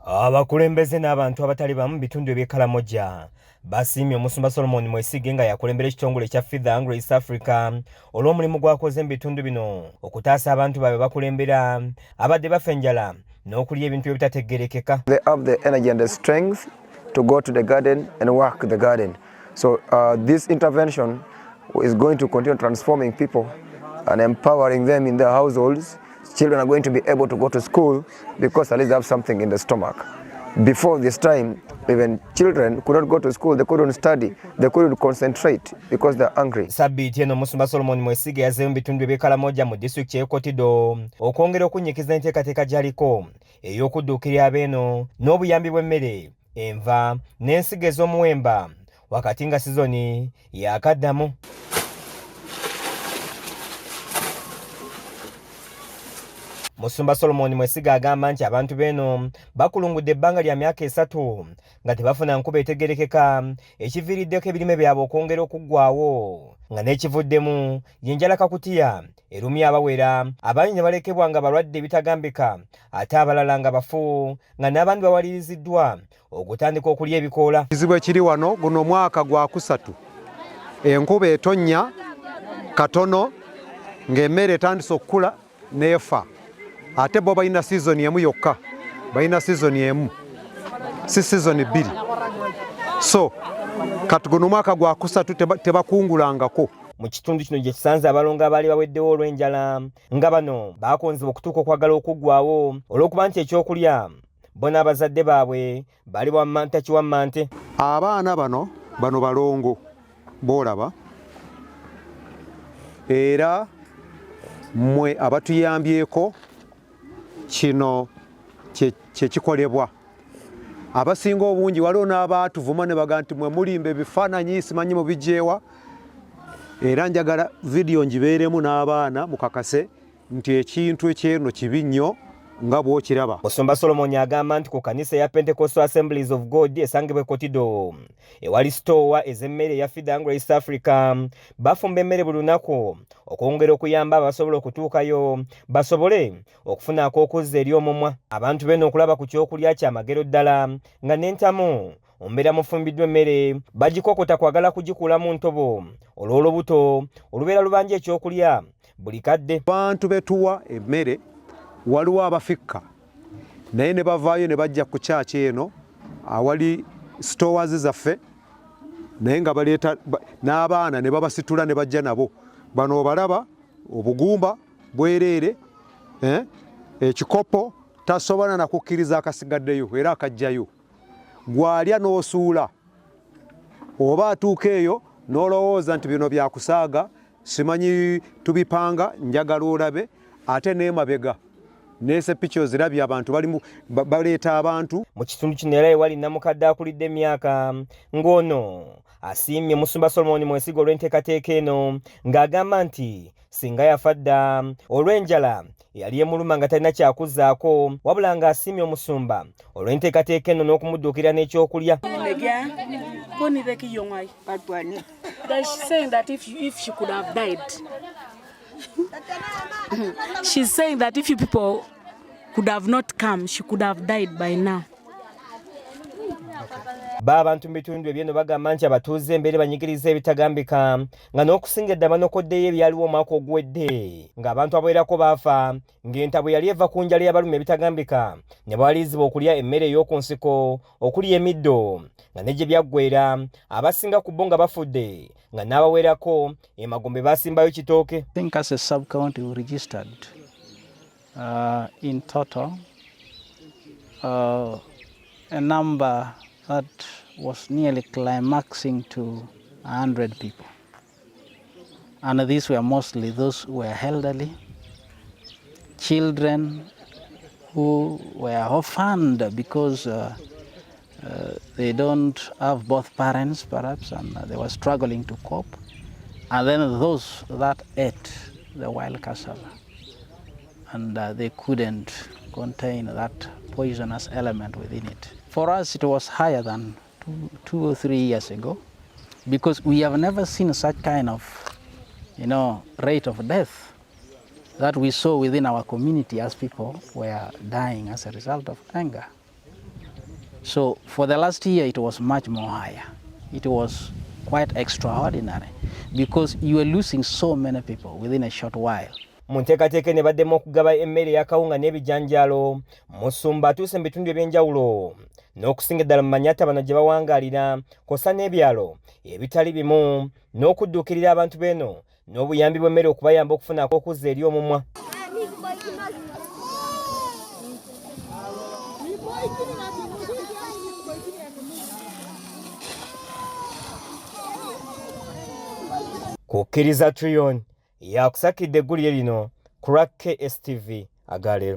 Abakulembeze n'abantu abatali bamu bitundu eby'Ekalamoja basiimye Omusumba Solomon Mwesige nga yakulembera ekitongole kya Feed the Hungry East Africa olw'omulimu gwakoze mu bitundu bino okutaasa abantu baabwe bakulembera abadde bafa enjala n'okulya ebintu ebitategeerekeka. They have the energy and the strength to go to the garden and work the garden. So this intervention is going to continue transforming people and empowering them in their households. Children are going to be able to go to school because at least they have something in the stomach. Before this time, even children could not go to school, they couldn't study, they couldn't concentrate because they're hungry. Sabbiiti eno Omusumba Solomon Mwesige yazzeemu bitundu eby'Ekalamoja mu disitulikiti y'e Kotido okwongera okunnyikiza enteekateeka gy'aliko ey'okudduukirira abeeno n'obuyambi bw'emmere, enva n'ensigo ez'omuwemba wakati nga sizoni yaakaddamu. Musumba Solomon Mwesige agamba nti abantu beno bakulungudde ebbanga lya myaka 3 nga tebafuna nkuba etegerekeka ekiviiriddeko ebirime byabwe okwongera okuggwaawo nga n'ekivuddemu y'enjala kakutiya erumya abawera abangi ne balekebwa nga balwadde ebitagambika ate abalala nga bafu nga n'abandi bawaliriziddwa okutandika okulya ebikoola. Ekizibu ekiri wano guno omwaka gwa kusatu enkuba etonnya katono ng'emmere etandise okukula n'efa. Ate bo balina season emu yokka, balina season emu, si season 2. So kati guno mwaka gwa kusatu tebakungulangako. Mu kitundu kino gye kisanze abalongo abaali baweddewo olw'enjala nga bano baakonzebwa okutuuka okwagala okuggwaawo olw'okuba nti ekyokulya bo n'abazadde baabwe baali wammanta kiwammante. Abaana bano balongo boolaba era mmwe abatuyambyeko kino kye kikolebwa. Abasinga obungi waliwo n'abaatuvuma ne baga nti mwe mulimba ebifaananyi simanyi mubijeewa, era njagala vidiyo ngibeeremu n'abaana mukakase nti ekintu ekyeno kibi nnyo nga bw'okiraba. Musumba Solomon agamba nti ku kanisa ya Pentecostal Assemblies of God esangibwa e Kotido ewali sitoowa ez'emmere ya Feed the Hungry East Africa bafumba emmere buli lunaku okwongera okuyamba abasobola okutuukayo basobole okufuna ak'okuzza eri omumwa. Abantu beno okulaba ku kyokulya kyamagero ddala nga n'entamu ombeera mufumbiddwa emmere bagikokota kwagala kugikulamu ntobo olw'olubuto olubeera lubanja ekyokulya buli kadde. Abantu betuwa emmere waliwo abafikka naye ne bavaayo ne bajja ku kyaki eno awali stores zaffe naye nga baleeta n'abaana ne babasitula ne bajja nabo. Bano obalaba obugumba bwereere, ekikopo tasobola na kukkiriza akasigaddeyo era akajjayo. Gwalya n'osuula oba atuuka eyo n'olowooza nti bino byakusaaga simanyi tubipanga njagala olabe ate n'emabega nese pictures zirabye abantu bali baleeta abantu. Mu kitundu kino era ewali namukadde akulidde emyaka ng'ono asiimye Musumba Solomon Mwesige olw'enteekateeka eno ng'agamba nti singa yafa dda olw'enjala yali emuluma nga talina kyakuzzaako wabula ng'asiimye Omusumba olw'enteekateeka eno n'okumudduukira n'ekyokulya. She's saying that if you people could have not come, she could have died by now. Abantu mu bitundu ebyeno bagamba nti abatuuze embeera banyigiriza ebitagambika nga n'okusinga eddama n'okoddeyo ebyaliwo omwaka oguwedde ng'abantu abawerako baafa ng'entabwe yali eva ku njala y'abaluma ebitagambika ne bawalirizibwa okulya emmere ey'oku nsiko okuli emiddo nga ne gye byaggweera abasinga ku bo nga bafudde nga n'abawerako emagombe baasimbayo kitooke. I think as a sub-county we registered in total a number that was nearly climaxing to 100 people. And these were mostly those who were elderly, children who were orphaned because they don't have both parents perhaps and they were struggling to cope. And then those that ate the wild cassava and they couldn't contain that poisonous element within it. For us it was higher than 2 or 3 years ago because we have never seen such kind of rate of death that we saw within our community as people were dying as a result of hunger. So for the last year, it was much more higher. It was quite extraordinary because you were losing so many people within a short while. Mu nteekateeka ne baddemu okugaba emmere y'akawunga n'ebijanjaalo Musumba atuuse mu bitundu eby'enjawulo n'okusinga ddala mu Manyatta bano gye bawangaalira kw'ossa n'ebyalo ebitali bimu n'okudduukirira abantu b'eno n'obuyambi bw'emmere okubayamba okufunako okuzza eri omumwa. Kukkiriza Trion yakusakidde eggulire lino ku lwa KSTV Agaleero.